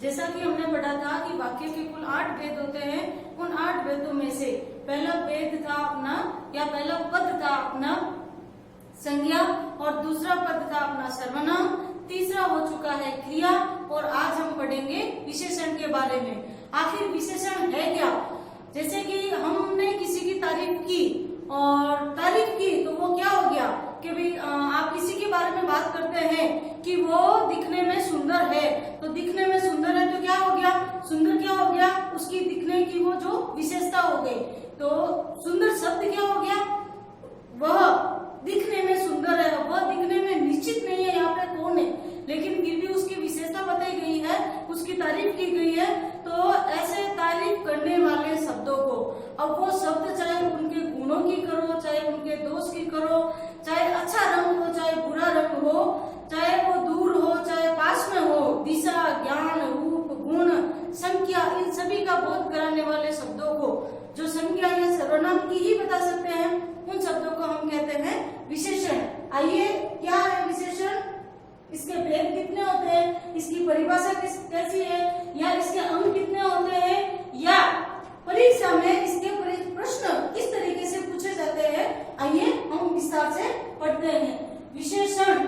जैसा कि हमने पढ़ा था कि वाक्य के कुल 8 भेद होते हैं। उन 8 भेदों में से पहला भेद था अपना या पहला पद था अपना संज्ञा और दूसरा पद था अपना सर्वनाम, तीसरा हो चुका है क्रिया और आज हम पढ़ेंगे विशेषण के बारे में। आखिर विशेषण है क्या? जैसे कि हमने किसी की तारीफ की और तारीफ की तो वो क्या हो गया कि भाई आप किसी के बारे में बात करते हैं कि वो दिखने में सुंदर है, तो दिखने में सुंदर है तो क्या हो गया? सुंदर क्या हो गया? उसकी दिखने की वो जो विशेषता हो गई। तो सुंदर शब्द क्या हो गया? वह दिखने में सुंदर है, वह दिखने में निश्चित नहीं है यहाँ पे कौन है, लेकिन फिर भी उसकी विशेषता बताई गई है, उसकी तारीफ की गई है। तो ऐसे तारीफ करने वाले शब्दों को, अब वो शब्द चाहे उनके गुणों की करो, चाहे उनके दोष की करो, चाहे अच्छा रंग हो, चाहे बुरा रंग हो, चाहे वो दूर हो, चाहे पास में हो, दिशा, ज्ञान, रूप, गुण, संख्या, इन सभी का बोध कराने वाले शब्दों को जो संज्ञा या सर्वनाम की ही बता सकते हैं, उन शब्दों को हम कहते हैं विशेषण। आइए, क्या है विशेषण? इसके भेद कितने होते हैं, इसकी परिभाषा कैसी है, या इसके अंक कितने होते हैं, या परीक्षा में इसके प्रश्न किस तरीके से पूछे जाते हैं, आइए हम विस्तार से पढ़ते हैं। विशेषण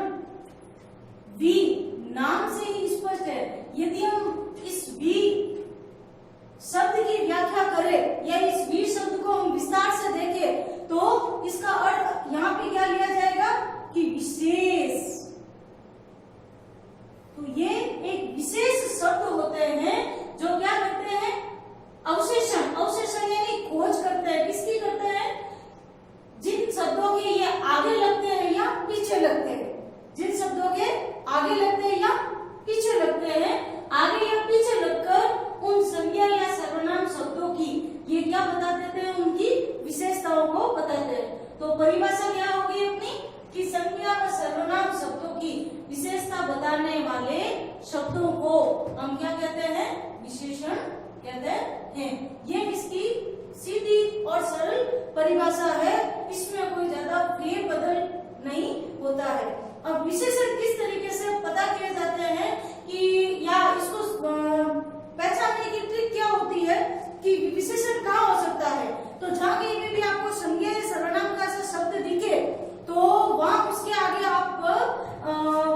वी नाम से ही स्पष्ट है। यदि हम इस वी शब्द की व्याख्या करें या इस वी शब्द को हम विस्तार से देखें तो इसका अर्थ यहाँ पे क्या लिया जाएगा कि विशेष। तो ये एक विशेष शब्द होते हैं जो क्या करते हैं? अवशेषण। अवशेषण यानी खोज करते हैं। किसकी करते हैं? जिन शब्दों के ये आगे लगते हैं या पीछे लगते हैं, जिन शब्दों के आगे लगते हैं या पीछे लगते हैं, आगे या पीछे लगकर उन संज्ञा या सर्वनाम शब्दों की ये क्या बता देते हैं? उनकी विशेषताओं को बताते हैं। तो परिभाषा क्या होगी अपनी कि संज्ञा और सर्वनाम शब्दों की विशेषता बताने वाले शब्दों को हम क्या कहते हैं? विशेषण कहते हैं। ये इसकी सीधी और सरल परिभाषा है, इसमें कोई ज्यादा फेरबदल नहीं होता है। अब विशेषण किस तरीके से पता किए जाते हैं कि या इसको पहचानने की ट्रिक क्या होती है कि विशेषण कहाँ हो सकता है? तो जहाँ कहीं में भी आपको संज्ञा या सर्वनाम का ऐसा शब्द दिखे तो वहां उसके आगे आप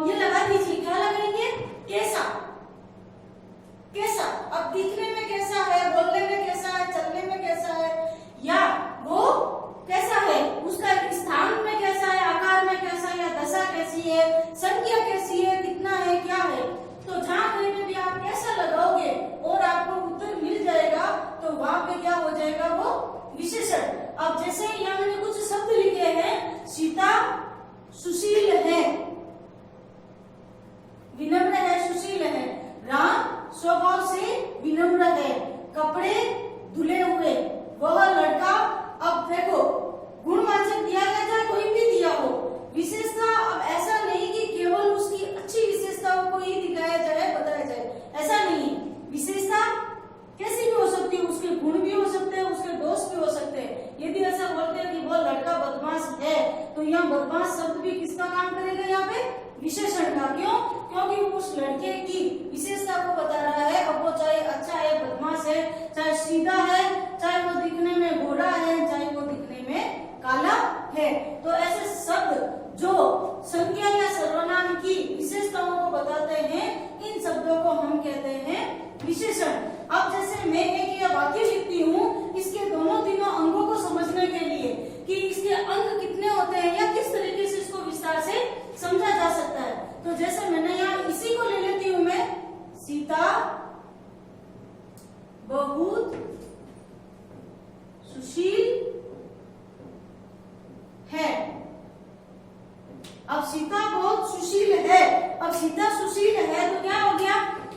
ये लगा दीजिए। क्या लगाएंगे? कैसा। कैसा। अब दिखने में कैसा है, बोलने में कैसा है, चलने में कैसा है, या वो कैसा है, उसका स्थान में कैसा है, आकार में कैसा है, या दशा कैसी है, संख्या कैसी है, कितना है, क्या है। तो जहाँ कहीं में भी आप कैसा लगाओगे और आपको उत्तर मिल जाएगा तो वहां पे क्या हो जाएगा? वो विशेषण। अब जैसे यहाँ मैंने कुछ शब्द लिखे हैं, सीता सुशील है, विनम्र है, सुशील है। राम स्वभाव से विनम्र है, कपड़े धुले हुए, वह लड़का। अब देखो, गुणवाचक दिया गया चाहे कोई भी दिया हो, विशेषता अब ऐसा नहीं कि केवल उसकी अच्छी विशेषताओं को ही दिखाया जाए, बताया जाए, ऐसा नहीं। विशेषता कैसी भी हो सकती है, उसके गुण भी हो सकते हैं, उसके दोष भी हो सकते हैं। यदि ऐसा बोलते हैं कि वो लड़का बदमाश है तो यहाँ बदमाश शब्द भी किसका काम करेगा? यहाँ पे विशेषण का। क्यों? क्योंकि उस लड़के की विशेषता को बता रहा है। अब वो चाहे अच्छा है, बदमाश है, चाहे सीधा है, चाहे वो दिखने में गोरा है, चाहे वो दिखने में काला है। तो ऐसे शब्द जो संज्ञा या सर्वनाम की विशेषताओं को बताते हैं, इन शब्दों को हम कहते हैं विशेषण। अब जैसे मैं एक ये वाक्य लिखती हूँ, इसके दोनों तीनों अंगों को समझने के लिए कि इसके अंग कितने होते हैं या किस tरीके से इसको विस्तार से समझा जा सकता है। तो जैसे मैंने यहाँ इसी को ले लेती हूँ मैं, सीता बहुत सुशील है। अब सीता बहुत सुशील है। अब सीता सुशील है तो क्या हो गया?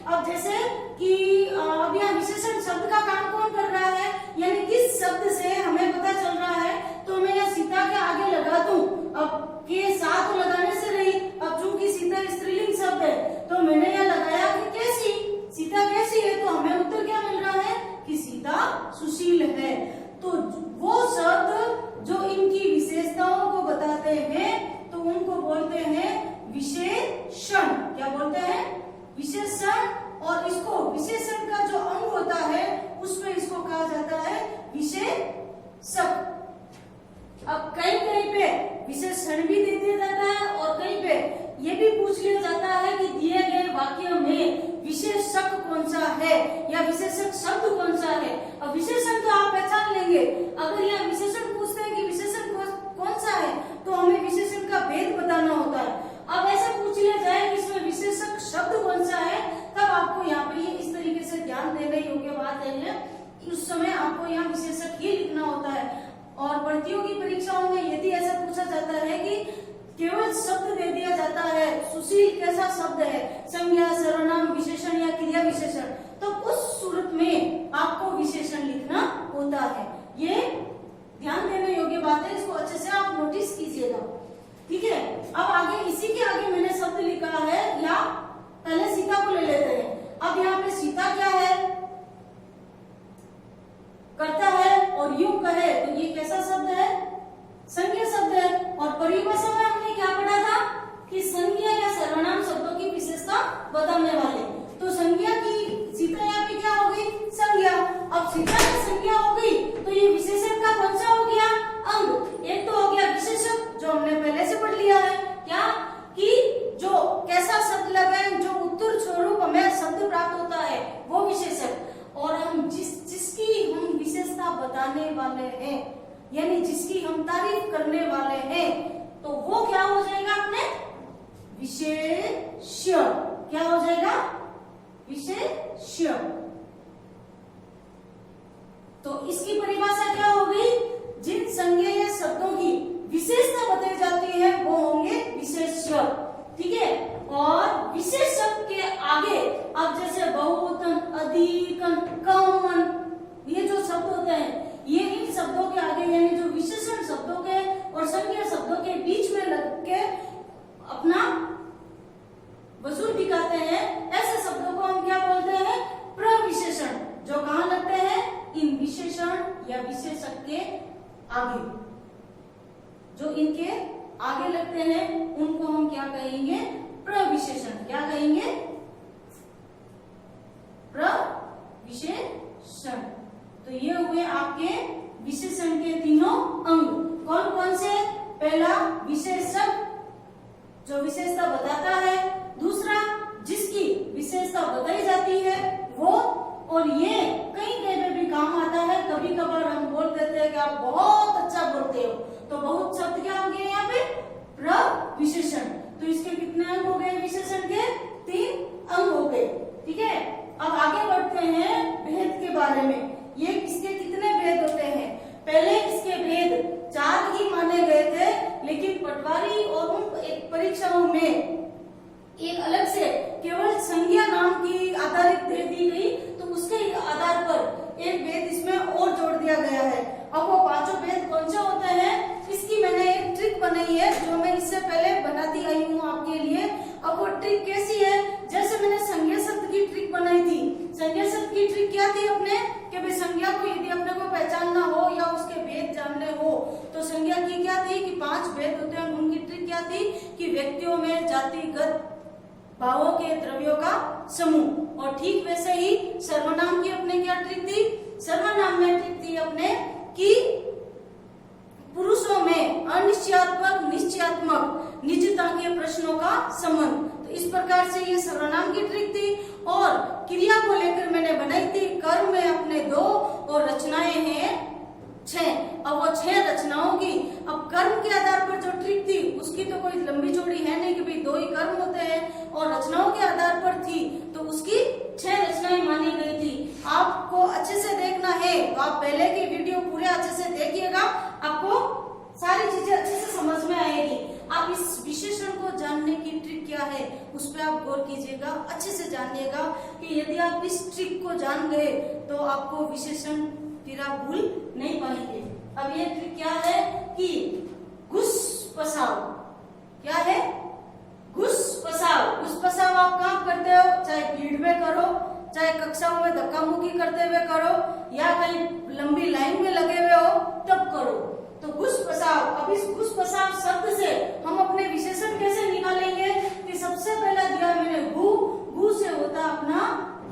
अब जैसे कि अब यहाँ विशेषण शब्द का काम कौन कर रहा है, यानी किस शब्द से हमें पता चल रहा है, तो मैं यहाँ सीता के आगे लगा दूं। अब के साथ लगाने से रही, अब चूंकि सीता स्त्रीलिंग शब्द है तो मैंने यहाँ लगाया कि कैसी, सीता कैसी है, तो हमें उत्तर क्या मिल रहा है कि सीता सुशील है। तो वो शब्द जो इनकी विशेषताओं को बताते हैं तो उनको बोलते हैं विशेषण। क्या बोलते हैं? विशेषण। और इसको शब्द कौन सा है। अब विशेषण तो आप पहचान लेंगे, अगर यहाँ विशेषण पूछते हैं कि विशेषण कौन सा है तो हमें विशेषण का भेद बताना होता है। अब ऐसे पूछ लिया जाए कि इसमें विशेषक शब्द कौन सा है, तब आपको यहाँ पे इस तरीके से ध्यान देने योग्य बात है, उस समय आपको यहाँ विशेषक ही लिखना होता है। और प्रतियोगी परीक्षाओं में यदि ऐसा पूछा जाता है कि केवल शब्द दे दिया जाता है, सुशील कैसा शब्द है, संज्ञा, सर्वनाम, विशेषण या क्रिया विशेषण, तो उस सूरत में आपको विशेषण लिखना होता है। ये ध्यान देने योग्य बात है, इसको अच्छे से आप नोटिस कीजिएगा, ठीक है। अब आगे इसी के आगे मैंने शब्द लिखा है, या पहले सीता को ले लेते हैं। अब यहाँ पे सीता क्या है, करता है, और यूं कहे तो ये कैसा शब्द है, संज्ञा शब्द है। और परिभाषा में हमने क्या पढ़ा था कि संज्ञा या सर्वनाम शब्दों की विशेषता बताने वाले, तो संज्ञा की सीता यहाँ पे क्या हो गई, संज्ञा। अब सीता की संज्ञा हो गई तो ये विशेषण का कौन सा हो गया, अंग। एक तो हो गया विशेषक जो हमने पहले से पढ़ लिया है, क्या कि जो कैसा शब्द लगाए, जो उत्तर स्वरूप हमें शब्द प्राप्त होता है वो विशेषक। और हम जिसकी हम विशेषता बताने वाले हैं, यानी जिसकी हम तारीफ करने वाले हैं, तो वो क्या हो जाएगा अपने विशेष्य। क्या हो जाएगा, विशेष्य। तो इसकी परिभाषा क्या होगी, जिन संज्ञा या शब्दों की विशेषता बताई जाती है वो होंगे विशेष्य, ठीक है। और विशेषक के आगे अब जैसे बहुवचन, अधिकन, कमन, ये जो शब्द होते हैं, ये इन शब्दों के आगे यानी जो विशेषण शब्दों के और संज्ञा शब्दों के बीच में लग के अपना वजूद दिखाते हैं, ऐसे शब्दों को हम क्या बोलते हैं, प्रविशेषण। जो कहाँ लगते हैं, इन विशेषण या विशेषक के आगे, जो इनके आगे लगते हैं उनको हम क्या कहेंगे, प्रविशेषण। क्या कहेंगे, प्रविशेषण। तो ये हुए आपके विशेषण के तीनों अंग। कौन कौन से, पहला विशेषक जो विशेषता बताता है, दूसरा जिसकी विशेषता बताई जाती है वो, और ये कई जगह भी काम आता है। कभी कभार हम बोल देते हैं कि आप बहुत अच्छा बोलते हो, तो बहुत शब्द क्या हो गए यहाँ पे, प्रविशेषण। तो इसके कितने अंग हो गए, विशेषण के 3 अंग हो गए, ठीक है। अब आगे बढ़ते हैं भेद के बारे में। ये इसके कितने भेद होते हैं, पहले इसके भेद 4 ही माने गए थे, लेकिन पटवारी और उन एक परीक्षाओं में एक अलग से केवल संज्ञा नाम की आधारित दे दी गई, तो उसके आधार पर एक भेद इसमें और जोड़ दिया गया है। अब वो 5 भेद कौन से होते हैं, इसकी मैंने एक ट्रिक बनाई है जो मैं इससे पहले बनाती आई हूँ आपके लिए। अब वो ट्रिक कैसी है, जैसे मैंने संज्ञा शब्द की ट्रिक बनाई थी। संज्ञा शब्द की ट्रिक क्या थी अपने, कि भाई संज्ञा को यदि अपने को पहचानना हो या उसके भेद जानने हो, तो संज्ञा की क्या थी कि 5 भेद होते हैं। उनकी ट्रिक क्या थी कि व्यक्तियों में जातिगत भावों के द्रव्यों का समूह। और ठीक वैसे ही सर्वनाम की अपने क्या ट्रिक थी, सर्वनाम में ट्रिक थी अपने कि पुरुषों में अनिश्चयात्मक निश्चयात्मक निजता के प्रश्नों का संबंध। तो इस प्रकार से ये सर्वनाम की ट्रिक थी। और क्रिया को लेकर मैंने बनाई थी, कर्म में अपने 2 और रचनाएं हैं 6। अब वो 6 रचनाओं की, अब कर्म के आधार पर जो ट्रिक थी उसकी तो कोई लंबी चौड़ी है नहीं कि भाई 2 ही कर्म होते हैं, और रचनाओं के आधार पर थी तो उसकी 6 रचनाएं मानी गई थी। आपको अच्छे से देखना है तो आप पहले की वीडियो पूरे अच्छे से देखिएगा, आपको सारी चीजें अच्छे से समझ में आएगी। आप इस विशेषण को जानने की ट्रिक क्या है उस पर आप गौर कीजिएगा, अच्छे से जानिएगा कि यदि आप इस ट्रिक को जान गए तो आपको विशेषण फिर आप भूल नहीं पाएंगे। अब ये ट्रिक क्या है कि घुस पसाव। क्या है, घुस पसाव। घुस पसाव आप कहाँ करते हो, चाहे भीड़ में करो, चाहे कक्षाओं में धक्का मुक्की करते हुए करो, या कहीं लंबी लाइन में लगे हुए हो तब करो। तो घुस पसाव। अब इस घुस पसाव शब्द से हम अपने विशेषण कैसे निकालेंगे कि सबसे पहला दिया मैंने घु से होता अपना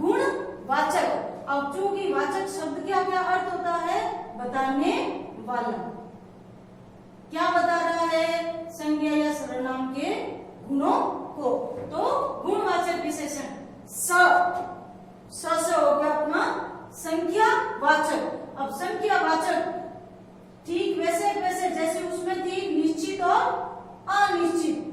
गुणवाचक। अब चूंकि वाचक शब्द क्या क्या अर्थ होता है, बताने वाला। क्या बता रहा है, संज्ञा या सर्वनाम के गुणों को। तो गुणवाचक विशेषण स से हो गया अपना संख्या वाचक। अब संख्यावाचक ठीक वैसे वैसे जैसे उसमें थी निश्चित और अनिश्चित।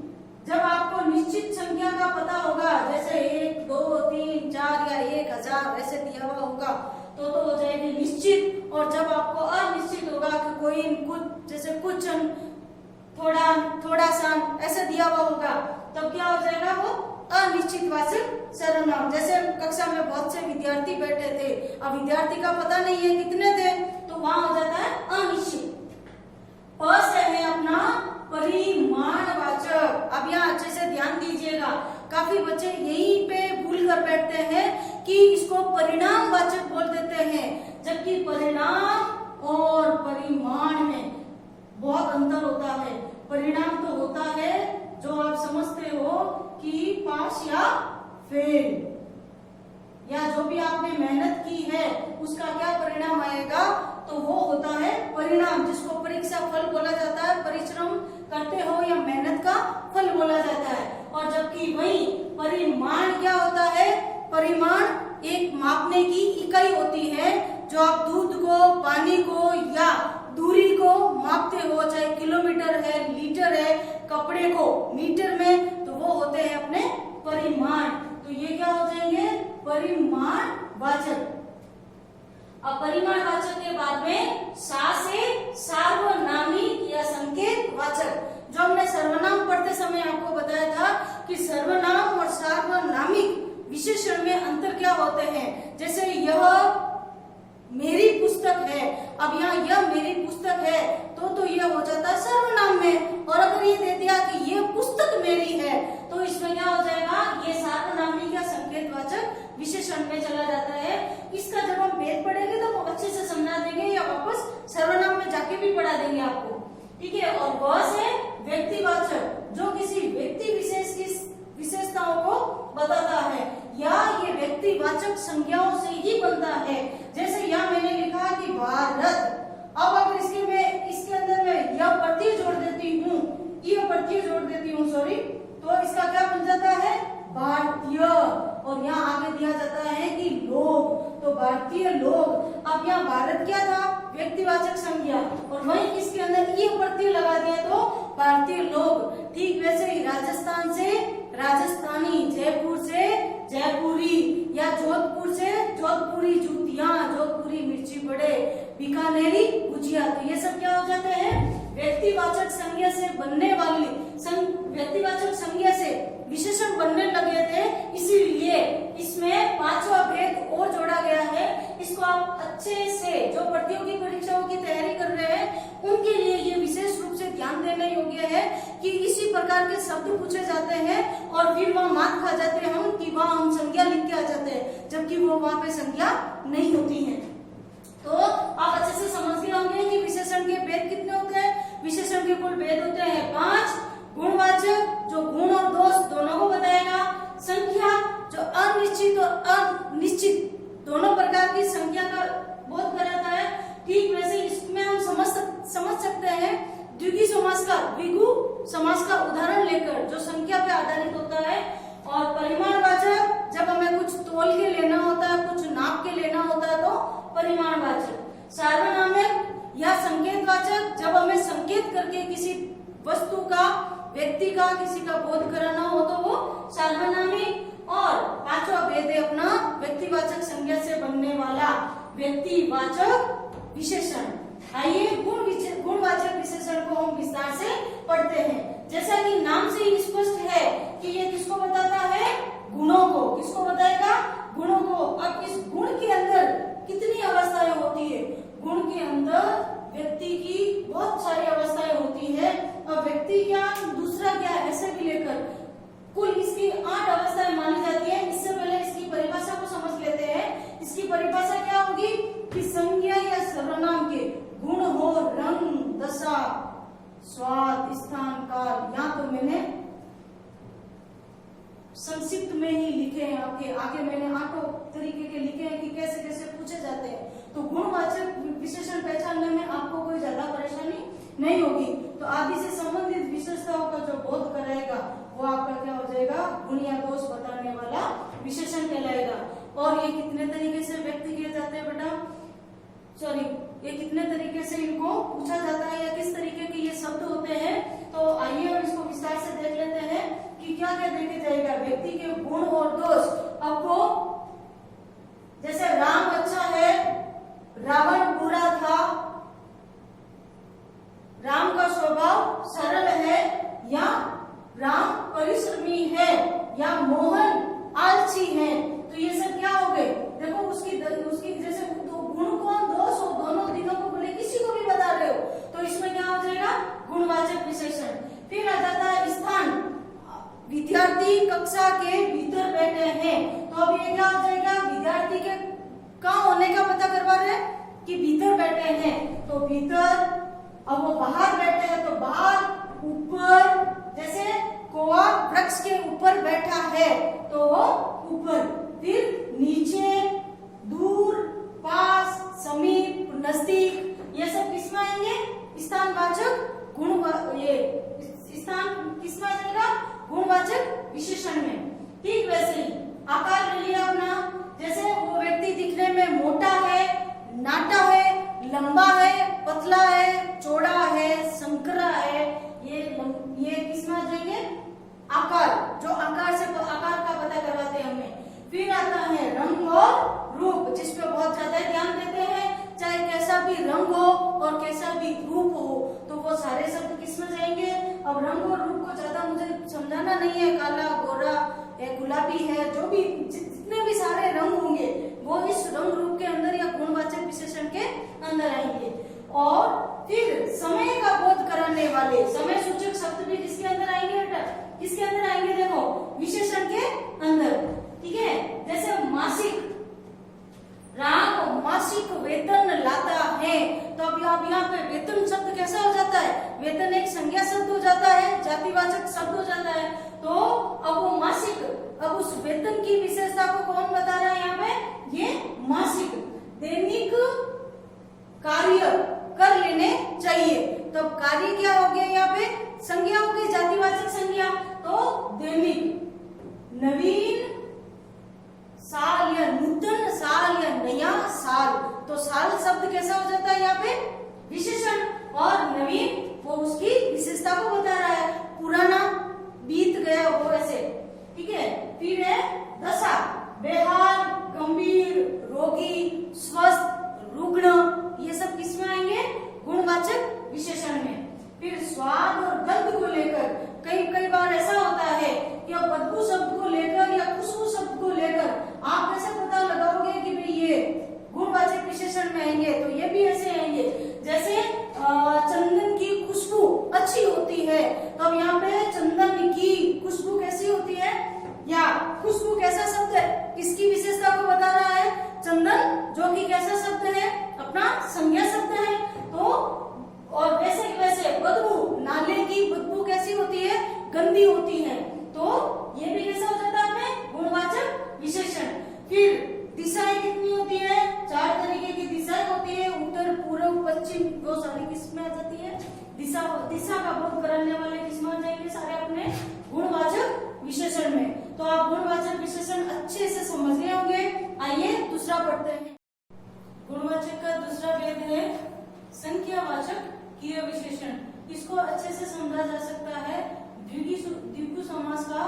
जब आपको निश्चित संख्या का पता होगा, जैसे 1, 2, 3, 4 या 1000 ऐसे दिया हुआ होगा तो हो जाएगी निश्चित। और जब आपको अनिश्चित होगा कि कोई कुछ जैसे कुछ थोड़ा सा ऐसे दिया हुआ होगा तब क्या हो जाएगा वो अनिश्चित वाचक सर्वनाम। जैसे कक्षा में बहुत से विद्यार्थी बैठे थे, अब विद्यार्थी का पता नहीं है कितने थे तो वहां हो जाता है अनिश्चित। प से है अपना परिमाणवाचक। अब यहाँ अच्छे से ध्यान दीजिएगा, काफी बच्चे यहीं पे भूल कर बैठते हैं कि इसको परिणामवाचक बोल देते हैं, जबकि परिणाम और परिमाण में बहुत अंतर होता है। परिणाम तो होता है जो आप समझते हो कि पास या फेल, या जो भी आपने मेहनत की है उसका क्या परिणाम आएगा तो वो होता है परिणाम, जिसको परीक्षा फल बोला जाता है। परिश्रम करते हो या मेहनत का फल बोला जाता है। और जबकि वही परिमाण क्या होता है, परिमाण एक मापने की इकाई होती है। जो आप दूध को, पानी को या दूरी को मापते हो, चाहे किलोमीटर है, लीटर है, कपड़े को मीटर में, तो वो होते हैं अपने परिमाण। तो ये क्या हो जाएंगे परिमाणवाचक। अब परिमाणवाचक के बाद में सा से सार्वनामिक या संकेत वाचक। जो हमने सर्वनाम पढ़ते समय आपको बताया था कि सर्वनाम और सार्वनामिक विशेषण में अंतर क्या होते हैं। जैसे यह मेरी पुस्तक है, अब यहाँ यह मेरी पुस्तक है तो यह हो जाता है सर्वनाम में। और अगर ये दे दिया कि ये पुस्तक मेरी है तो इसमें क्या हो जाएगा, ये सार्वनामिक या संकेतवाचक विशेषण में चला जाता है। इसका जब हम भेद पढ़ेंगे तो हम अच्छे से समझा देंगे या वापस सर्वनाम में जाके भी पढ़ा देंगे आपको, ठीक है। और वह से व्यक्तिवाचक, जो किसी व्यक्ति विशेष की विशेषताओं को बताता है या ये व्यक्तिवाचक संज्ञाओं से ही बनता है। जैसे यहाँ मैंने लिखा कि भारत, अब अगर इसके अंदर मैं यह प्रत्यय जोड़ देती हूँ, यह प्रत्यय जोड़ देती हूँ सॉरी, तो इसका क्या बन जाता है भारतीय। और यहाँ आगे दिया जाता है कि लोग, तो भारतीय लोग। अब यहाँ भारत क्या था, व्यक्तिवाचक संज्ञा, और वहीं इसके अंदर ये प्रत्यय लगा दिया तो भारतीय लोग। ठीक वैसे ही राजस्थान से राजस्थानी, जयपुर से जयपुरी, या जोधपुर से जोधपुरी जूतियां, जोधपुरी मिर्ची बड़े, बीकानेरी गुजिया। तो ये सब क्या हो जाते हैं व्यक्तिवाचक संज्ञा से बनने वाली, व्यक्तिवाचक संज्ञा से विशेषण बनने लगे थे, इसीलिए इसमें पांचवा भेद और जोड़ा गया है। इसको आप अच्छे से, जो प्रतियोगी परीक्षाओं की तैयारी कर रहे हैं उनके लिए ये विशेष रूप से ध्यान देने योग्य है कि इसी प्रकार के शब्द पूछे जाते हैं और फिर वहाँ मात खा जाते हैं हम कि वहाँ हम संज्ञा लिख के आ जाते हैं, जबकि वो वहाँ पे संज्ञा नहीं होती है। तो आप अच्छे से समझ गए होंगे कि विशेषण के भेद कितने होते हैं। विशेषण के कुल भेद होते हैं 5। गुणवाचक, जो गुण और दोष दोनों को बताएगा। संख्या, जो अनिश्चित और अनिश्चित दोनों प्रकार की संख्या का बोध कराता है। ठीक वैसे इसमें हम समझ सकते हैं द्विगु समास का, द्विगु समास का उदाहरण लेकर, जो संख्या पे आधारित होता है। और परिमाणवाचक, जब हमें कुछ तोल के लेना होता है, कुछ नाप के लेना होता है तो परिमाणवाचक। सार्वनामिक या संकेतवाचक, जब हमें संकेत करके किसी वस्तु का, व्यक्ति का, किसी का बोध कराना हो तो वो सार्वनामिक। और पांचवा भेद है अपना व्यक्तिवाचक संज्ञा से बनने वाला व्यक्तिवाचक विशेषण। आइए गुणवाचक विशेषण को हम विस्तार से पढ़ते हैं। जैसा कि नाम से ही स्पष्ट है कि ये किसको बताता है, गुणों को। किसको बताएगा, गुणों को। अब इस गुण के अंदर कितनी अवस्थाएं होती है, गुण के अंदर व्यक्ति की बहुत सारी अवस्थाएं होती है। और व्यक्ति क्या, दूसरा क्या, ऐसे भी लेकर कुल इसकी 8 अवस्थाएं मानी जाती है। इससे पहले इसकी परिभाषा को समझ लेते हैं। इसकी परिभाषा क्या होगी कि संज्ञा या सर्वनाम के गुण हो रंग, दशा, स्वाद, स्थान, काल। यहाँ तो मैंने संक्षिप्त में ही लिखे हैं, आपके आगे मैंने 8 तरीके के लिखे हैं कि कैसे कैसे पूछे जाते हैं। तो गुणवाचक विशेषण पहचानने में आपको कोई ज्यादा परेशानी नहीं होगी। तो आदि से संबंधित विशेषताओं का जो बोध कराएगा वो आपका क्या हो जाएगा, गुण या दोष बताने वाला विशेषण कहलाएगा। और ये कितने तरीके से व्यक्त किए जाते हैं बेटा, सॉरी, ये कितने तरीके से इनको पूछा जाता है या किस तरीके के ये शब्द होते हैं। तो आइए हम इसको विस्तार से देख लेते हैं कि क्या क्या देखे जाएगा। व्यक्ति के गुण और दोष। आपको जैसे राम अच्छा है, रावण बुरा था, राम का स्वभाव सरल है, या राम परिश्रमी है, या मोहन आलसी है। तो ये सब क्या हो गए, देखो उसकी जैसे गुण कौन दोष हो, दोनों दिनों को बोले किसी को भी बता रहे हो तो इसमें क्या हो जाएगा, गुणवाचक विशेषण। फिर आ जाता है स्थान। विद्यार्थी कक्षा के भीतर बैठे हैं, तो अब ये क्या हो जाएगा, विद्यार्थी के कहाँ होने का पता करवा रहे हैं कि भीतर बैठे हैं, तो भीतर। अब वो बाहर बैठे हैं तो बाहर, ऊपर, जैसे कौवा वृक्ष के ऊपर बैठा है तो वो ऊपर। फिर नीचे, दूर, पास, समीप, नजदीक, ये सब किसमें आएंगे, स्थानवाचक गुण, ये स्थान किसमें आ जाएगा, गुणवाचक विशेषण में। ठीक वैसे ही आकार ले लिया अपना, जैसे वो व्यक्ति दिखने में मोटा है, नाटा है, लंबा है, पतला है, चौड़ा है, संकरा है, ये किसमें आ जाएंगे, आकार। जो आकार से आकार का पता करवाते हैं हमें। फिर आता है रंग और रूप, जिस पे बहुत ज्यादा ध्यान देते हैं, चाहे कैसा भी रंग हो और कैसा भी रूप हो, तो वो सारे शब्द किसमें जाएंगे। अब रंग और रूप को ज्यादा मुझे समझाना नहीं है, काला, गोरा, गुलाबी है, जो भी जितने भी सारे रंग होंगे वो इस रंग रूप के अंदर या गुणवाचक विशेषण के अंदर आएंगे। और फिर समय का बोध कराने वाले समय सूचक शब्द भी किसके अंदर आएंगे बेटा, किसके अंदर आएंगे, देखो विशेषण के अंदर। ठीक है, जैसे मासिक, राम मासिक वेतन लाता है, तो अब यहाँ पे वेतन शब्द कैसा हो जाता है, वेतन एक संज्ञा शब्द हो जाता है, जातिवाचक शब्द हो जाता है। तो अब वो मासिक, अब उस वेतन की विशेषता को कौन बता रहा है यहाँ पे, ये मासिक। दैनिक कार्य कर लेने चाहिए, तो कार्य क्या हो गया यहाँ पे, संज्ञा हो गई, जातिवाचक संज्ञा, तो दैनिक। नवीन साल या नूतन साल या नया साल, तो साल शब्द कैसा हो जाता है यहाँ पे, विशेषण। और नवीन वो उसकी विशेषता को बता रहा है, पुराना, बीत गया, वो ऐसे। ठीक है, फिर है दशा, बेहाल, गंभीर, रोगी, स्वस्थ, रुग्ण, ये सब किसमें आएंगे, गुणवाचक विशेषण में। फिर स्वाद और गंध को लेकर कई बार ऐसा होता है कि अब बदबू शब्द को लेकर या खुशबू शब्द को लेकर आप कैसे पता लगाओगे कि भाई ये गुणवाचक विशेषण में आएंगे, तो ये भी ऐसे आएंगे। जैसे चंदन की खुशबू अच्छी होती है, तो अब यहाँ पे चंदन की खुशबू कैसी होती है, या खुशबू कैसा शब्द है, किसकी विशेषता को बता रहा है, चंदन, जो कि कैसा शब्द है, अपना संज्ञा शब्द है। तो और वैसे बदबू, नाले की बदबू कैसी होती है, गंदी होती है, तो ये भी कैसा हो जाता है, गुणवाचक विशेषण। फिर दिशाएं कितनी होती है, 4 तरीके की दिशाएं होती है, उत्तर, पूर्व, पश्चिम, वो सारी किसमें आ जाती है, दिशा का बोध कराने वाले किसमें आ जाएंगे, सारे अपने गुणवाचक विशेषण में। तो आप गुणवाचक विशेषण अच्छे से समझ गए होंगे। आइए दूसरा पढ़ते हैं। गुणवाचक का दूसरा भेद है संख्यावाचक क्रिया विशेषण। इसको अच्छे से समझा जा सकता है द्विगु समास का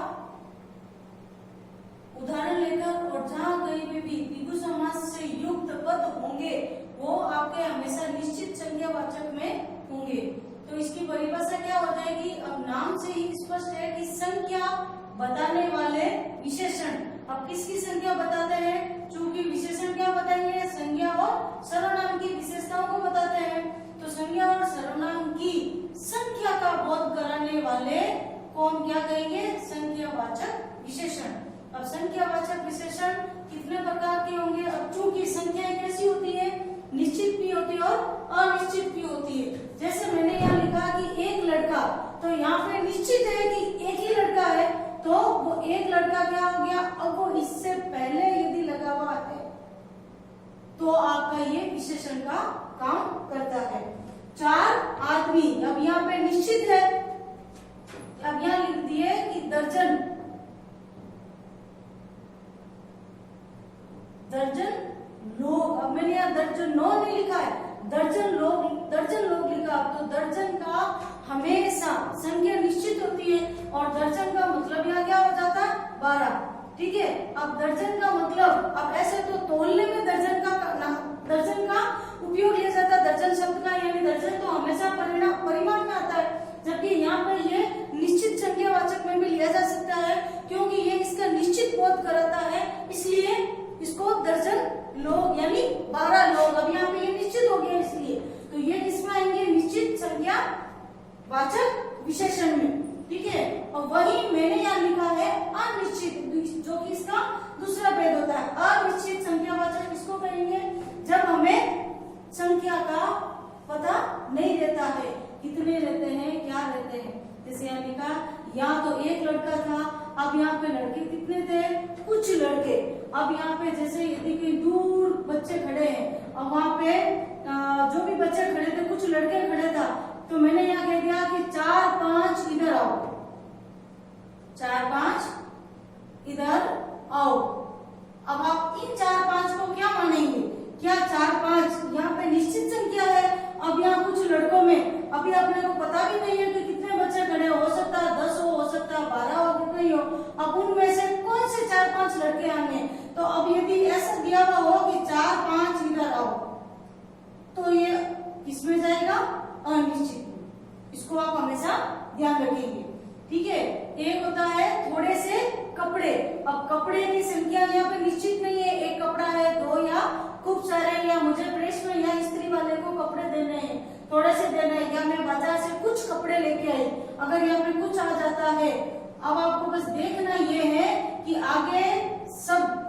उदाहरण लेकर, और जहाँ कहीं पे भी द्विगु समास से युक्त पद होंगे वो आपके हमेशा निश्चित संज्ञावाचक में होंगे। तो इसकी परिभाषा क्या हो जाएगी, अब नाम से ही स्पष्ट है कि संख्या बताने वाले विशेषण। अब किसकी संख्या बताते हैं, चूंकि विशेषण क्या बताएंगे, संज्ञा और सर्वनाम की विशेषताओं को बताते हैं, तो संज्ञा और सर्वनाम की संख्या का बोध कराने वाले कौन क्या कहेंगे, संख्यावाचक विशेषण। अब संख्यावाचक विशेषण कितने प्रकार के होंगे, अब चूंकि संख्याएं कैसी होती है, निश्चित भी होती है और अनिश्चित भी होती है। जैसे मैंने यहाँ लिखा कि एक लड़का, तो यहाँ पे निश्चित है कि एक ही लड़का है, तो वो एक लड़का क्या हो गया, अब वो इससे पहले यदि लगा हुआ है तो आपका ये विशेषण का काम करता है। 4 आदमी, अब यहाँ पे निश्चित है, अब यहाँ लिख दिए कि दर्जन लोग, अब मैं मैंने यहाँ दर्जनों नहीं लिखा है, दर्जन लोग लिखा। तो दर्जन का हमेशा संख्या निश्चित होती है और दर्जन का मतलब यहाँ क्या हो जाता है 12। ठीक है, अब दर्जन का मतलब, अब ऐसे तो तोलने में दर्जन का उपयोग लिया जाता है दर्जन शब्द का, यानी दर्जन तो हमेशा परिमाण में आता है, जबकि यहाँ पर ये निश्चित संख्यावाचक में भी लिया जा सकता है, क्योंकि ये इसका निश्चित बोध कराता है, इसलिए इसको दर्जन लोग यानी 12 लोग। अब यहाँ पे ये निश्चित हो गया, इसलिए तो ये किसमें आएंगे, निश्चित संख्या वाचक विशेषण में। ठीक है, और वही मैंने यहाँ लिखा है अनिश्चित, जो कि इसका दूसरा भेद होता है। अनिश्चित संख्यावाचक किसको कहेंगे, जब हमें संख्या का पता नहीं रहता है, कितने रहते हैं, क्या रहते हैं। जैसे यहाँ लिखा, यहाँ तो एक लड़का था, अब यहाँ पे लड़के कितने थे, कुछ लड़के। अब यहाँ पे जैसे यदि कहीं दूर बच्चे खड़े हैं और वहाँ पे जो भी बच्चे खड़े थे, कुछ लड़के खड़े था, तो मैंने यहाँ कह दिया कि 4-5 इधर आओ, 4-5 इधर आओ। अब आप इन 4-5 को क्या मानेंगे, क्या 4-5 यहाँ पे निश्चित संख्या है। अब यहाँ कुछ लड़कों में अभी अपने को पता भी नहीं है कि कितने बच्चे खड़े हो सकता है 10 हो सकता है 12 हो, कितने ही हो। अब उनमें से कौन से 4-5 लड़के आने, तो अब यदि ऐसा दिया हुआ हो कि 4-5 इधर आओ, तो ये किसमें जाएगा, अनिश्चित। इसको आप हमेशा ध्यान रखेंगे। ठीक है, एक होता है थोड़े से कपड़े। अब कपड़े की संख्या यहाँ पे निश्चित नहीं है, एक कपड़ा है, 2 या खूब सारे, या मुझे प्रेस में या स्त्री वाले को कपड़े देने हैं, थोड़े से देना है, या मैं बाजार से कुछ कपड़े लेके आई। अगर यहाँ पे कुछ आ जाता है, अब आपको बस देखना ये है कि आगे सब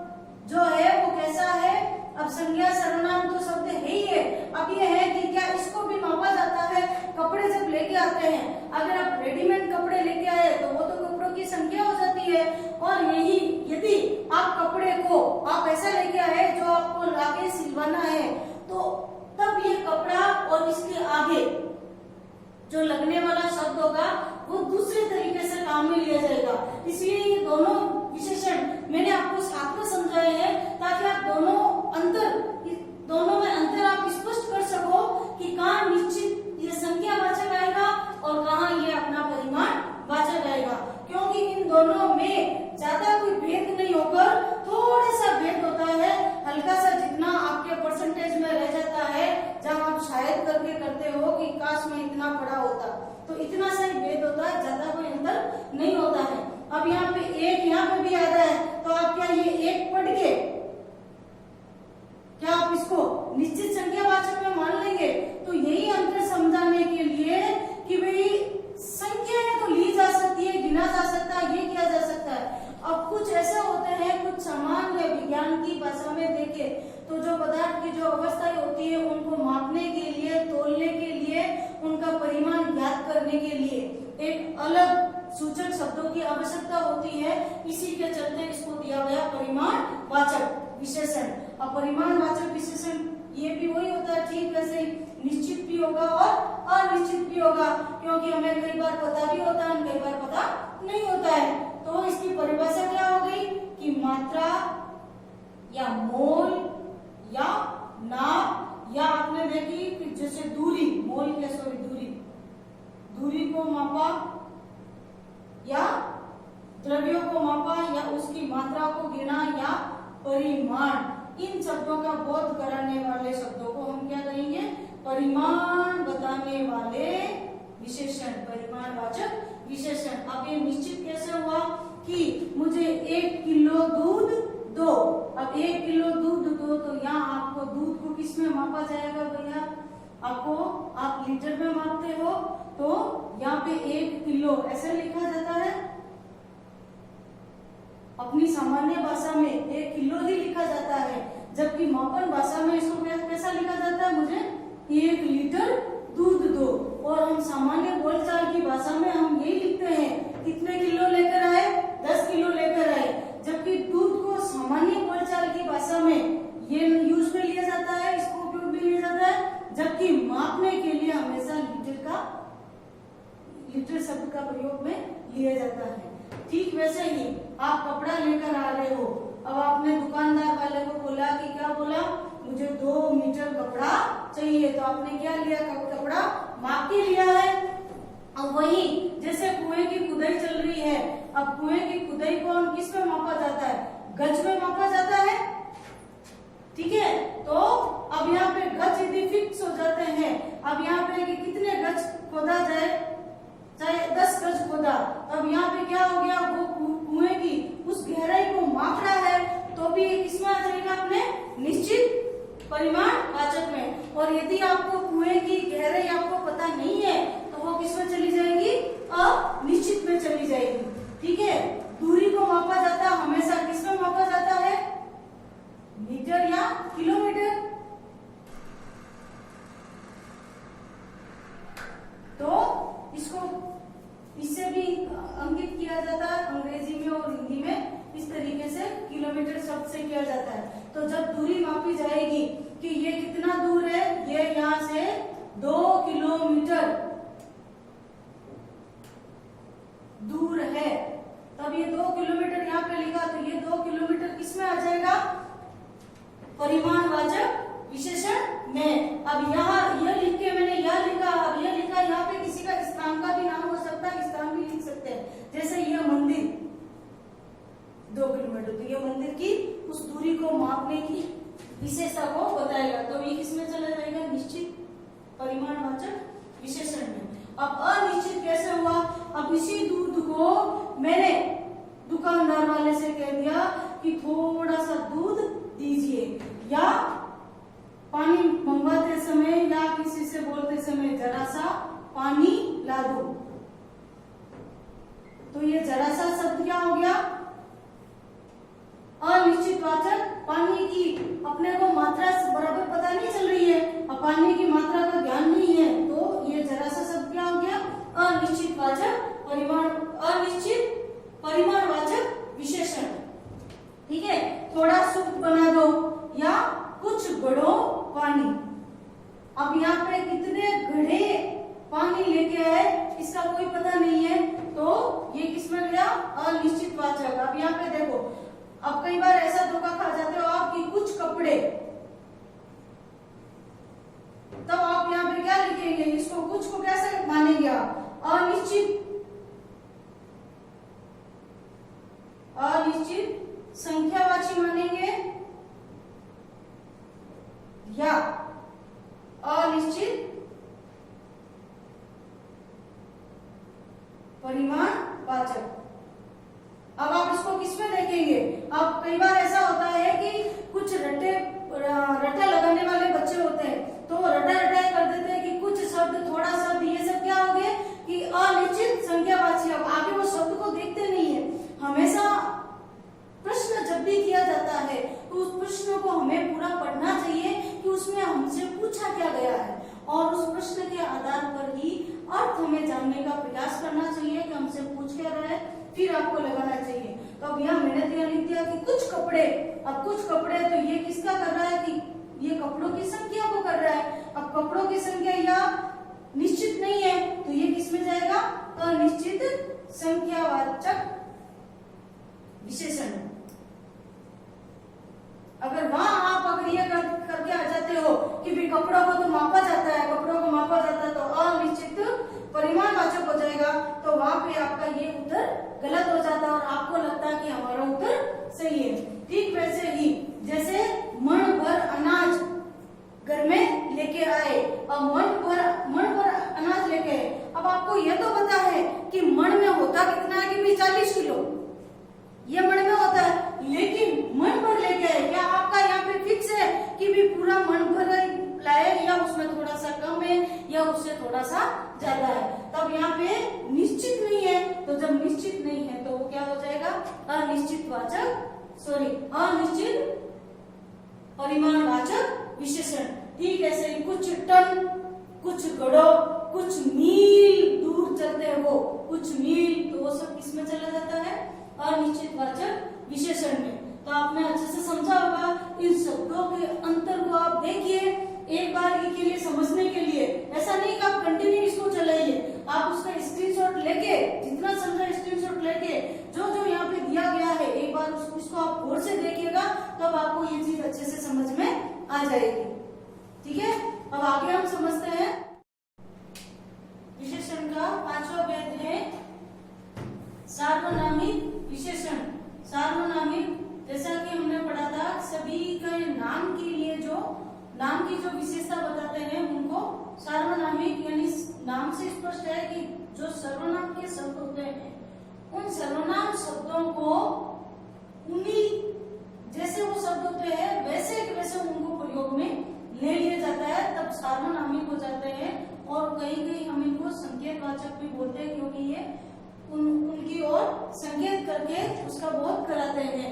जो है वो कैसा है। अब संज्ञा सर्वनाम तो शब्द है ही है, अब ये है कि क्या इसको भी मापा जाता है। कपड़े जब लेके आते हैं, अगर आप रेडीमेड कपड़े लेके आए तो वो तो कपड़ों की संख्या हो जाती है, और यही यदि आप कपड़े को आप ऐसा लेके आए जो आपको लाके सिलवाना है, तो तब ये कपड़ा और इसके आगे जो लगने वाला शब्द होगा वो दूसरे तरीके से काम में लिया जाएगा। इसलिए ये दोनों विशेषण मैंने आपको साथ में समझाए हैं, ताकि आप दोनों में अंतर आप स्पष्ट कर सको कि कहाँ निश्चित ये संख्या वाचक आएगा और कहाँ ये अपना परिमाण वाचक आएगा। क्योंकि इन दोनों में ज्यादा कोई भेद नहीं होकर थोड़ा सा भेद होता है, हल्का सा, जितना आपके परसेंटेज में रह जाता है, जब आप शायद करके करते हो कि काश में इतना पढ़ा होता, तो इतना सा ही भेद होता है, ज्यादा कोई अंतर नहीं होता है। अब यहाँ पे एक यहाँ पे भी आ रहा है, तो आप क्या ये एक पढ़ के क्या आप इसको निश्चित संख्यावाचक में मान लेंगे। तो यही अंतर समझाने के लिए कि भाई संख्याएं तो ली जा सकती है, गिना जा सकता है, ये किया जा सकता है। अब कुछ ऐसे होते हैं, कुछ सामान्य विज्ञान की भाषा में देखे तो जो पदार्थ की जो अवस्थाएं होती है, उनको मापने के लिए, तोलने के लिए, उनका परिमाण ज्ञात करने के लिए एक अलग सूचक शब्दों की आवश्यकता होती है। इसी के चलते इसको दिया गया परिमाण वाचक विशेषण। अब परिमाण वाचक विशेषण ये भी वही होता है, ठीक वैसे ही निश्चित भी होगा और अनिश्चित भी होगा, क्योंकि हमें कई बार पता भी होता है, कई बार पता नहीं होता है। तो इसकी परिभाषा क्या हो गई कि मात्रा या मोल या नाप, या आपने देखी कि जैसे दूरी, मोल के दूरी को मापा, या द्रव्यों को मापा, या उसकी मात्रा को गिना, या परिमाण। इन शब्दों का बोध कराने वाले शब्दों को हम क्या कहेंगे, परिमाण बताने वाले विशेषण, परिमाणवाचक विशेषण। अब ये निश्चित कैसे हुआ कि मुझे 1 किलो दूध दो। अब 1 किलो दूध दो, तो यहाँ आपको दूध को किस में मापा जाएगा भैया, आपको आप लीटर में मापते हो, तो यहाँ पे 1 किलो ऐसे लिखा जाता है। अपनी सामान्य भाषा में 1 किलो ही लिखा जाता है, जबकि मापन भाषा में इसको कैसा लिखा जाता है, मुझे 1 लीटर दूध दो। और हम सामान्य बोलचाल की भाषा में हम यही लिखते हैं, कितने किलो लेकर आए, 10 किलो लेकर आए। जबकि दूध को सामान्य बोलचाल की भाषा में ये यूज में लिया जाता है, इसको उपयोग में लिया जाता है, जबकि मापने के लिए हमेशा लीटर शब्द का प्रयोग में लिया जाता है। ठीक वैसे ही आप कपड़ा लेकर आ रहे हो, अब आपने दुकानदार वाले को बोला कि क्या बोला मुझे 2 मीटर कपड़ा चाहिए। तो आपने क्या लिया, कपड़ा माप के लिया है। अब वही जैसे कुएं की खुदाई चल रही है, अब कुएं की खुदाई को हम किस में मापा जाता है, गज में मापा जाता है, ठीक है। तो अब यहाँ पे गज यदि फिक्स हो जाते हैं, अब यहाँ पे कि कितने गज खोदा जाए, चाहे 10 गज खोदा, अब यहाँ पे क्या हो गया, वो कुएं की उस गहराई को माप रहा है, तो भी किसमें आ जाएगा अपने निश्चित परिमाणवाचक में। और यदि आपको कुएं की गहराई आपको पता नहीं है तो वो किसमें चली जाएगी, अनिश्चित में चली जाएगी, ठीक है। दूरी को मापा जाता है हमेशा किसमें मापा जाता है, मीटर या किलोमीटर। तो इससे भी अंकित किया जाता है अंग्रेजी में और हिंदी में, इस तरीके से किलोमीटर शब्द से किया जाता है। तो जब दूरी मापी जाएगी कि ये कितना दूर है, ये यहाँ से 2 किलोमीटर दूर है, तब ये 2 किलोमीटर यहाँ पे लिखा, तो ये 2 किलोमीटर किसमें आ जाएगा, परिमाणवाचक विशेषण में। अब यहाँ यह लिख के मैंने यह लिखा, अब यह लिखा, यहाँ पे किसी का स्थान का भी नाम हो सकता है, स्थान भी लिख सकते हैं। जैसे यह मंदिर 2 किलोमीटर, तो यह मंदिर की उस दूरी को मापने की विशेषता को बताएगा, तो ये किसमें चला जाएगा, निश्चित परिमाणवाचक विशेषण में। अब अनिश्चित कैसे हुआ, अब इसी दूध को मैंने दुकानदार वाले से कह दिया कि थोड़ा सा दूध दीजिए, या पानी मंगवाते समय या किसी से बोलते समय जरा सा पानी ला दो, तो ये जरा सा शब्द क्या हो गया, अनिश्चित वाचक। पानी की अपने को मात्रा बराबर पता नहीं चल रही है, अब पानी की मात्रा का ज्ञान नहीं है, तो ये जरा सा शब्द क्या हो गया, अनिश्चित वाचक परिमाण, अनिश्चित परिमाणवाचक विशेषण, ठीक है। थोड़ा सूप बना दो या कुछ घड़ों पानी। अब यहाँ पे कितने घड़े पानी लेके आए इसका कोई पता नहीं है, तो ये किसमें गया, अनिश्चित वाचक। अब यहाँ पे देखो, अब कई बार ऐसा धोखा खा जाते हो आप कि कुछ कपड़े, तब आप यहाँ पे क्या लिखेंगे, इसको कुछ को कैसे मानेंगे आप, अनिश्चित संख्यावाची मानेंगे या अनिश्चित परिमाणवाचक। अब आप इसको किसमें देखेंगे, अब कई बार ऐसा होता है कि कुछ रट्टा लगाने वाले बच्चे होते हैं, तो रटा कर देते हैं कि कुछ शब्द, थोड़ा शब्द, ये सब क्या हो गए कि अनिश्चित संख्यावाची। अब आगे वो शब्द को देखते नहीं है। हमेशा प्रश्न जब भी किया जाता है तो उस प्रश्न को हमें पूरा पढ़ना चाहिए कि उसमें हमसे पूछा क्या गया है, और उस प्रश्न के आधार पर ही अर्थ हमें जानने का प्रयास करना चाहिए कि हमसे पूछ क्या रहा है, फिर आपको लगाना चाहिए। तो अब यहाँ मैंने दिया लिख दिया कि कुछ कपड़े, अब कुछ कपड़े, तो ये किसका कर रहा है कि ये कपड़ों की संख्या को कर रहा है। अब कपड़ों की संख्या या निश्चित नहीं है, तो ये किसमें जाएगा, अनिश्चित संख्यावाचक विशेषण। अगर वहां आप अगर ये करके आ जाते हो कि भी कपड़ों को तो मापा जाता है, कपड़ों को मापा जाता है, तो अनिश्चित परिमाणवाचक हो जाएगा, तो वहां पे आपका ये उत्तर गलत हो जाता है और आपको लगता है कि हमारा उत्तर सही है। ठीक वैसे ही जैसे मन भर अनाज घर में लेके आए, अब मन भर अनाज लेके आए, अब आपको ये तो पता है कि मन में होता कितना है कि 40 किलो, ये मन में होता है, लेकिन मन भर लेके आए, क्या आपका यहाँ पे फिक्स है कि भी पूरा मन भर लाए, या उसमें थोड़ा सा कम है या उससे थोड़ा सा ज्यादा है, तब यहाँ पे निश्चित नहीं है। तो जब निश्चित नहीं है तो वो क्या हो जाएगा, अनिश्चित परिमाणवाचक विशेषण। ठीक है, कुछ टन, कुछ घड़ों, कुछ मील दूर चलते हैं वो, कुछ मील, तो वो सब किसमें चला जाता है, अनिश्चित वाचक विशेषण में। तो आपने अच्छे से समझा होगा। इन शब्दों के अंतर को आप देखिए एक बार के लिए समझने के लिए, ऐसा नहीं कि आप कंटिन्यू इसको चलाइए, आप उसका स्क्रीनशॉट लेके, जितना समझा स्क्रीनशॉट लेके, जो जो यहाँ पे दिया गया है एक बार उसको आप गौर से देखिएगा, तब आपको ये चीज अच्छे से समझ में आ जाएगी। ठीक है, अब आगे हम समझते हैं विशेषण का पांचवा भेद है सार्वनामिक विशेषण। सार्वनामिक, जैसा कि हमने पढ़ा था, सभी के नाम के लिए जो नाम की जो विशेषता बताते हैं उनको सार्वनामिक, यानी नाम से स्पष्ट है कि जो सर्वनाम के शब्द होते हैं उन सर्वनाम शब्दों को उन्हीं जैसे वो शब्द होते हैं वैसे के वैसे उनको प्रयोग में ले लिया जाता है, तब सार्वनामिक हो जाते हैं। और कहीं कहीं हम इनको संकेतवाचक भी बोलते हैं, क्योंकि ये उनकी ओर संकेत करके उसका बोध कराते हैं।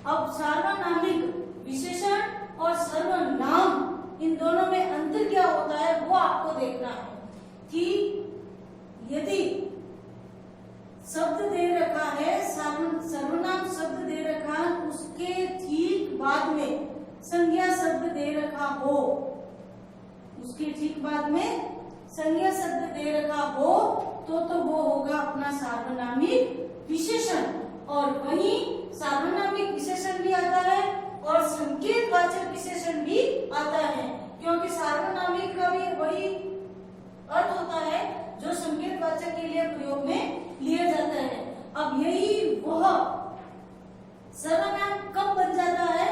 अब सार्वनामिक विशेषण और सर्वनाम, इन दोनों में अंतर क्या होता है वो आपको देखना है कि यदि शब्द दे रखा है, सर्वनाम शब्द दे रखा है, उसके ठीक बाद में संज्ञा शब्द दे रखा हो, उसके ठीक बाद में संज्ञा शब्द दे रखा हो तो वो होगा अपना सार्वनामिक विशेषण। और वहीं सार्वनामिक विशेषण भी आता है और संकेतवाचक विशेषण भी आता है, क्योंकि सार्वनामिक का भी वही अर्थ होता है जो संकेतवाचक के लिए प्रयोग में लिया जाता है। अब यही वह सर्वनाम कब बन जाता है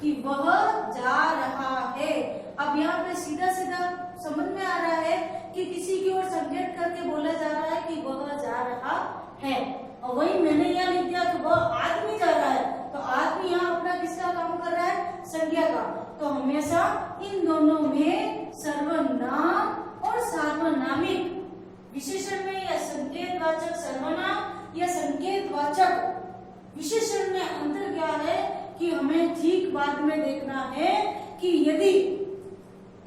कि वह जा रहा है। अब यहाँ पे सीधा सीधा समझ में आ रहा है कि किसी की ओर संकेत करके बोला जा रहा है कि वह जा रहा है, और वही मैंने यहाँ लिख दिया कि वह आदमी जा रहा है, तो आदमी यहाँ अपना किसका काम कर रहा है, संज्ञा का। तो हमेशा इन दोनों में सर्वनाम और सार्वनामिक विशेषण में या संकेतवाचक सर्वनाम या संकेतवाचक विशेषण में अंतर क्या है कि हमें ठीक बाद में देखना है कि यदि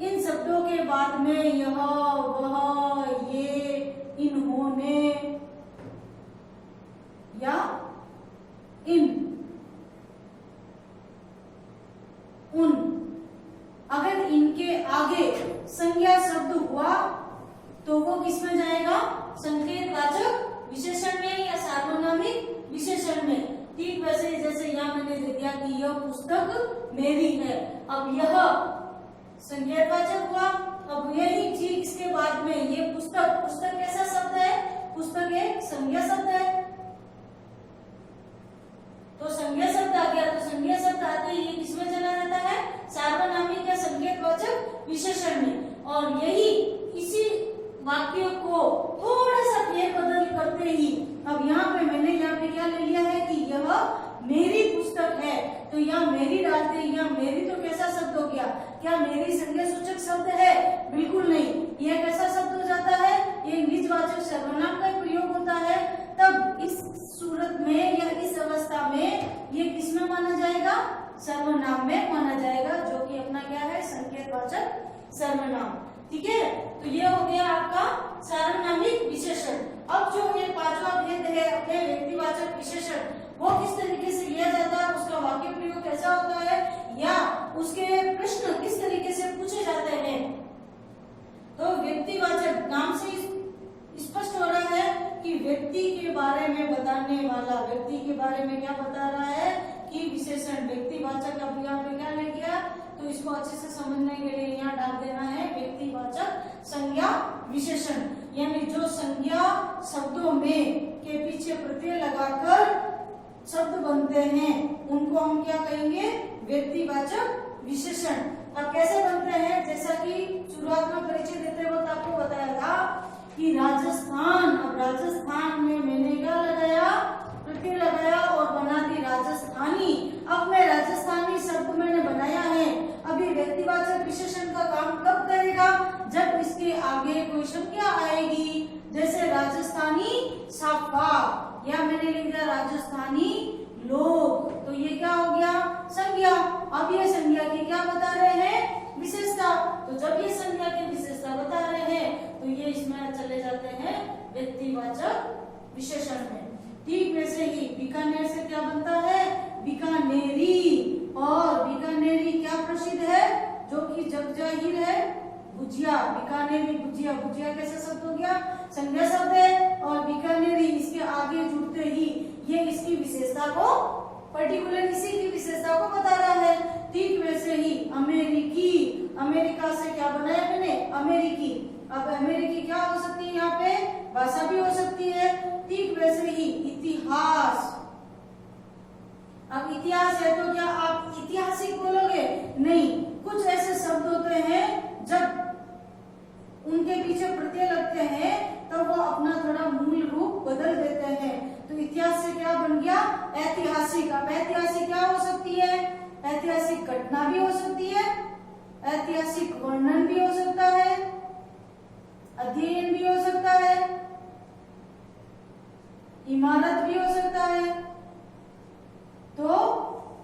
इन शब्दों के बाद में यह, वह, ये, इन्होंने या इन, उन, अगर इनके आगे संज्ञा शब्द हुआ तो वो किस में जाएगा, संकेतवाचक विशेषण में या सार्वनामिक विशेषण में। ठीक वैसे जैसे यहाँ मैंने दे दिया कि यह पुस्तक मेरी है, अब यह संकेतवाचक हुआ, अब यही ठीक इसके बाद में ये पुस्तक, पुस्तक कैसा शब्द है, पुस्तक एक संज्ञा शब्द है, तो संज्ञा शब्द आ गया, तो संज्ञा शब्द आते ही ये किसमें चला जाता है, सार्वनामिक या संकेतवाचक विशेषण में। और यही इसी वाक्य को थोड़ा सा फेरबदल करते ही, अब यहाँ पे मैंने यहाँ पे क्या ले लिया है कि यह मेरी पुस्तक है, तो यहाँ मेरी डालते ही यहाँ मेरी तो कैसा शब्द हो गया, क्या मेरी संज्ञा सूचक शब्द है, बिल्कुल नहीं, यह कैसा शब्द हो जाता है, ये निजवाचक सर्वनाम का प्रयोग होता है। तब इस सूरत में या इस अवस्था में ये किसमें माना जाएगा, सर्वनाम में माना जाएगा, जो कि अपना क्या है, संकेतवाचक सर्वनाम। ठीक है, तो ये हो गया आपका सार्वनामिक विशेषण। अब जो ये पांचवा भेद है अपने व्यक्तिवाचक विशेषण, वो किस तरीके से लिया जाता है, उसका वाक्य प्रयोग कैसा होता है, या उसके प्रश्न किस तरीके से पूछे जाते हैं। तो व्यक्तिवाचक नाम से स्पष्ट हो रहा है कि व्यक्ति के बारे में बताने वाला, व्यक्ति के बारे में क्या बता रहा है कि विशेषण व्यक्तिवाचक। अब यहाँ पे क्या ले गया, तो इसको अच्छे से समझने के लिए यहाँ डाल देना है व्यक्तिवाचक संज्ञा विशेषण, यानी जो संज्ञा शब्दों में के पीछे प्रत्यय लगाकर शब्द बनते हैं उनको हम क्या कहेंगे, व्यक्तिवाचक विशेषण। अब कैसे बनते हैं, जैसा कि शुरुआत में परिचय देते वक्त आपको बताया था कि राजस्थान, अब राजस्थान में मैंने क्या लगाया, प्रत्यय लगाया और बना दी राजस्थानी। अब मैं राजस्थानी शब्द मैंने बनाया है, अभी व्यक्तिवाचक विशेषण का काम कब करेगा, जब इसके आगे कोई संज्ञा आएगी, जैसे राजस्थानी साफा, या मैंने लिख दिया राजस्थानी लोग, तो ये क्या हो गया, संज्ञा। अब ये संज्ञा की क्या बता रहे हैं, विशेषता, तो जब ये संज्ञा की विशेषता बता रहे हैं तो ये इसमें चले जाते हैं व्यक्तिवाचक विशेषण में। ठीक वैसे ही बीकानेर से क्या बनता है, बीकानेरी, और बीकानेरी क्या प्रसिद्ध है, जो कि जग जाहिर है, भुजिया, बीकानेरी भुजिया, भुजिया कैसा शब्द हो गया, संज्ञा शब्द है, और बीकानेरी इसके आगे जुड़ते ही ये इसकी विशेषता को, पर्टिकुलर इसी की विशेषता को बता रहा है। ठीक वैसे ही अमेरिकी, अमेरिका से क्या बनाया मैंने, अमेरिकी। अब अमेरिकी क्या हो सकती है, यहाँ पे भाषा भी हो सकती है। ठीक वैसे ही इतिहास, अब इतिहास है तो क्या आप ऐतिहासिक बोलोगे, नहीं। कुछ ऐसे शब्द होते हैं जब उनके पीछे प्रत्यय लगते हैं तो वो अपना थोड़ा मूल रूप बदल देते हैं। तो इतिहास से क्या बन गया, ऐतिहासिक। अब ऐतिहासिक क्या हो सकती है, ऐतिहासिक घटना भी हो सकती है, ऐतिहासिक वर्णन भी हो सकता है, अध्ययन भी हो सकता है, इमारत भी हो सकता है। तो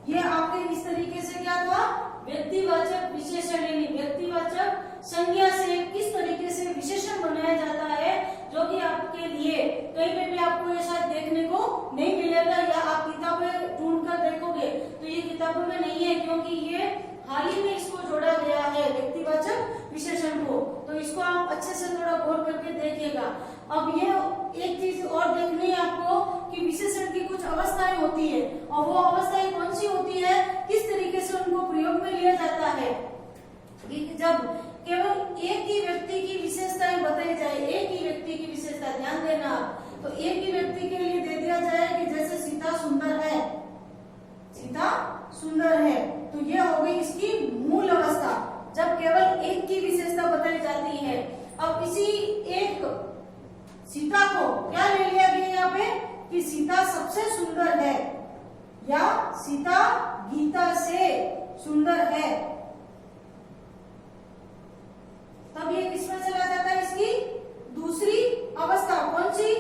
ये आपके इस तरीके से क्या था, व्यक्तिवाचक विशेषण यानी व्यक्तिवाचक संज्ञा से किस तरीके से विशेषण बनाया जाता है, जो कि आपके लिए कहीं पे भी आपको ये शायद देखने को नहीं मिलेगा, या आप किताबें ढूंढ कर देखोगे तो ये किताबों में नहीं है, क्योंकि ये हाल ही में इसको जोड़ा गया है व्यक्तिवाचक विशेषण को। तो इसको आप अच्छे से थोड़ा गौर करके देखिएगा। अब ये एक चीज और देखनी है आपको कि विशेषण की कुछ अवस्थाएं होती है, और वो अवस्थाएं कौन सी होती है, किस तरीके से उनको प्रयोग में लिया जाता है। जब केवल एक ही व्यक्ति की विशेषताएं बताई जाए, एक ही व्यक्ति की विशेषता, ध्यान देना, तो एक ही व्यक्ति के लिए दे दिया जाए कि जैसे सीता सुंदर है, सीता सुंदर है, तो ये हो गई इसकी मूल अवस्था, जब केवल एक की विशेषता बताई जाती है। अब इसी एक सीता को क्या ले लिया गया यहाँ पे कि सीता सबसे सुंदर है, या सीता गीता से सुंदर है, तब ये किसमें चला जाता है, इसकी दूसरी अवस्था। कौन सी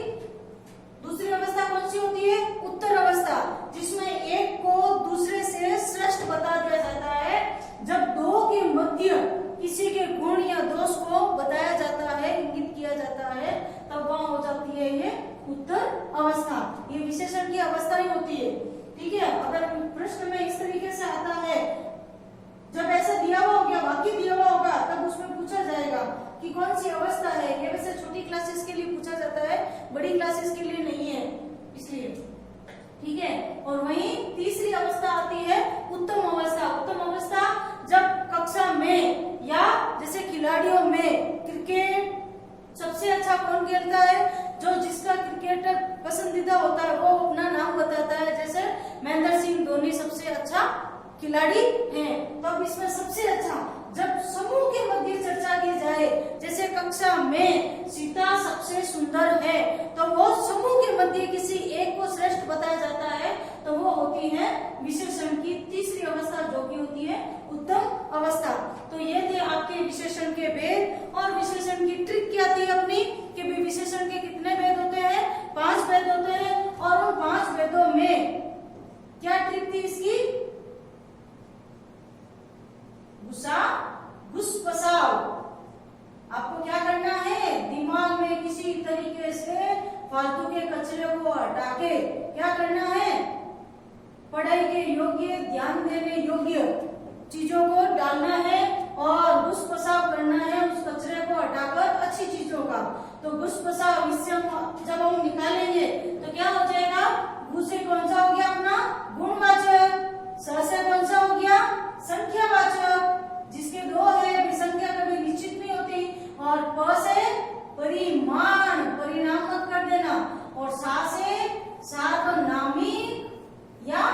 दूसरी अवस्था कौन सी होती है, उत्तर अवस्था, जिसमें एक को दूसरे से श्रेष्ठ बता दिया जाता है। जब दो के मध्य किसी के गुण या दोष को बताया जाता है, इंगित किया जाता है, तब वहां हो जाती है ये उत्तर अवस्था। ये विशेषण की अवस्था ही होती है, ठीक है। अगर प्रश्न में इस तरीके से आता है, जब ऐसा दिया हुआ होगा, वाक्य दिया हुआ होगा, तब उसमें पूछा जाएगा कि कौन सी अवस्था है। ये वैसे छोटी क्लासेस के लिए पूछा जाता है, बड़ी क्लासेस के लिए नहीं है, इसलिए, ठीक है। और वहीं तीसरी अवस्था आती है उत्तम अवस्था। उत्तम अवस्था जब कक्षा में या जैसे खिलाड़ियों में क्रिकेट सबसे अच्छा कौन खेलता है, जो जिसका क्रिकेटर पसंदीदा होता है वो अपना नाम बताता है, जैसे महेंद्र सिंह धोनी सबसे अच्छा खिलाड़ी हैं। तब इसमें सबसे अच्छा जब समूह के मध्य चर्चा की जाए, जैसे कक्षा में सीता सबसे सुंदर है, तो वो समूह के मध्य किसी एक को श्रेष्ठ बताया जाता है, तो वो होती है विशेषण की तीसरी अवस्था, जो की होती है उत्तम अवस्था। तो ये थे आपके विशेषण के भेद। और विशेषण की ट्रिक क्या थी अपनी, कि विशेषण के कितने भेद होते हैं, 5 भेद होते हैं। और उन 5 भेदों में क्या ट्रिक थी इसकी, घुसा घुसपसाव। आपको क्या करना है, दिमाग में किसी तरीके से फालतू के कचरे को हटा के क्या करना है, पढ़ाई के योग्य, ध्यान देने योग्य चीजों को डालना है, और घुसपसाव करना है उस कचरे को हटाकर अच्छी चीजों का। तो घुसपसाव इससे जब हम निकालेंगे तो क्या हो जाएगा, घु से कौन सा हो गया अपना गुणवाचक, स से कौन सा हो गया संख्यावाचक, जिसके 2 है भी संख्या कभी निश्चित नहीं होती, और प से परिमाण, परिणाम मत कर देना, और सा से सार्वनामिक या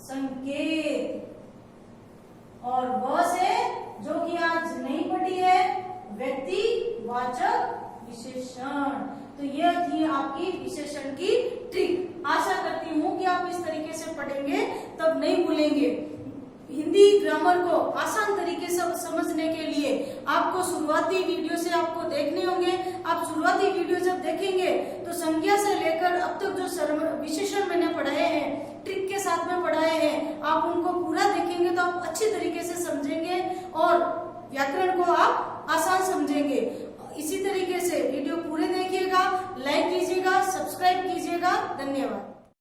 संकेत, और व से जो कि आज नहीं पढ़ी है व्यक्तिवाचक विशेषण। तो ये थी आपकी विशेषण की ट्रिक। आशा करती हूँ कि आप इस तरीके से पढ़ेंगे तब नहीं भूलेंगे। हिंदी ग्रामर को आसान तरीके से समझने के लिए आपको शुरुआती वीडियो से आपको देखने होंगे। आप शुरुआती वीडियो जब देखेंगे तो संज्ञा से लेकर अब तक जो विशेषण मैंने